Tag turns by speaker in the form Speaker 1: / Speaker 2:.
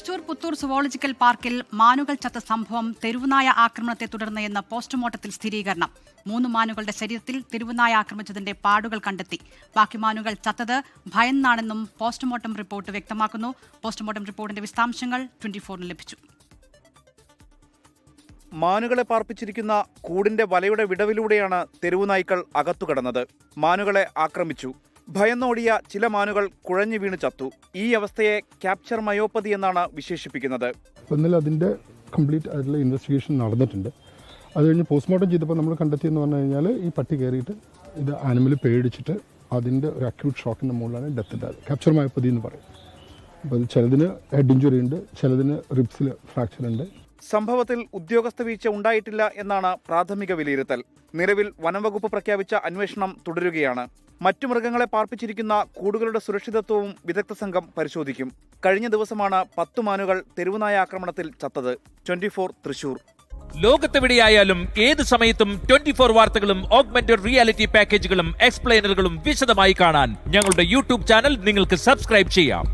Speaker 1: Thrissur Puthur zoological പാർക്കിൽ മാനുകൾ ചത്ത സംഭവം തെരുവുനായ ആക്രമണത്തെ തുടർന്ന് എന്ന പോസ്റ്റ്മോർട്ടത്തിൽ സ്ഥിരീകരണം. 3 മാനുകളുടെ ശരീരത്തിൽ തെരുവുനായ ആക്രമിച്ചതിന്റെ പാടുകൾ കണ്ടെത്തി. ബാക്കി മാനുകൾ ചത്തത് ഭയന്നാണെന്നും പോസ്റ്റ്മോർട്ടം റിപ്പോർട്ട് വ്യക്തമാക്കുന്നു. പോസ്റ്റ്മോർട്ടം റിപ്പോർട്ടിന്റെ വിശദാംശങ്ങൾ 24-ന് ലഭിച്ചു.
Speaker 2: മാനുകളെ പാർപ്പിച്ചിരിക്കുന്ന കൂടിന്റെ വലയുടെ വിടവിലൂടെയാണ് തെരുവുനായ്ക്കൾ അകത്തുകടന്നത്. മാനുകളെ ആക്രമിച്ചു. ഭയന്നോടിയ ചില മാനുകൾ കുഴഞ്ഞു വീണ് ചത്തു. ഈ അവസ്ഥയെ ക്യാപ്ചർ മയോപ്പതി എന്നാണ് വിശേഷിപ്പിക്കുന്നത്.
Speaker 3: ഇന്നലെ അതിൻ്റെ കംപ്ലീറ്റ് ആയിട്ടുള്ള ഇൻവെസ്റ്റിഗേഷൻ നടന്നിട്ടുണ്ട്. അത് കഴിഞ്ഞ് പോസ്റ്റ്മോർട്ടം ചെയ്തപ്പോൾ നമ്മൾ കണ്ടെത്തിയെന്ന് പറഞ്ഞു കഴിഞ്ഞാൽ ഈ പട്ടി കയറിയിട്ട് ഇത് ആനിമൽ പേടിച്ചിട്ട് അതിൻ്റെ ഒരു അക്യൂട്ട് ഷോക്കിൻ്റെ മുകളിലാണ് ഡെത്ത് ഉണ്ടായത്. ക്യാപ്ചർ മയോപ്പതി എന്ന് പറയും. അപ്പോൾ ചിലതിന് ഹെഡ് ഇഞ്ചുറി ഉണ്ട്, ചിലതിന് റിബ്സിൽ ഫ്രാക്ചർ ഉണ്ട്.
Speaker 2: സംഭവത്തിൽ ഉദ്യോഗസ്ഥ വീഴ്ച ഉണ്ടായിട്ടില്ല എന്നാണ് പ്രാഥമിക വിലയിരുത്തൽ. നിലവിൽ വനംവകുപ്പ് പ്രഖ്യാപിച്ച അന്വേഷണം തുടരുകയാണ്. മറ്റു മൃഗങ്ങളെ പാർപ്പിച്ചിരിക്കുന്ന കൂടുകളുടെ സുരക്ഷിതത്വവും വിദഗ്ധ സംഘം പരിശോധിക്കും. കഴിഞ്ഞ ദിവസമാണ് 10 മാനുകൾ തെരുവുനായ ആക്രമണത്തിൽ ചത്തത്. 24 തൃശൂർ.
Speaker 4: ലോകത്തെവിടെയായാലും ഏത് സമയത്തും 24 വാർത്തകളും ഓഗ്മെന്റഡ് റിയാലിറ്റി പാക്കേജുകളും എക്സ്പ്ലെയിനറുകളും വിശദമായി കാണാൻ ഞങ്ങളുടെ യൂട്യൂബ് ചാനൽ നിങ്ങൾക്ക് സബ്സ്ക്രൈബ് ചെയ്യാം.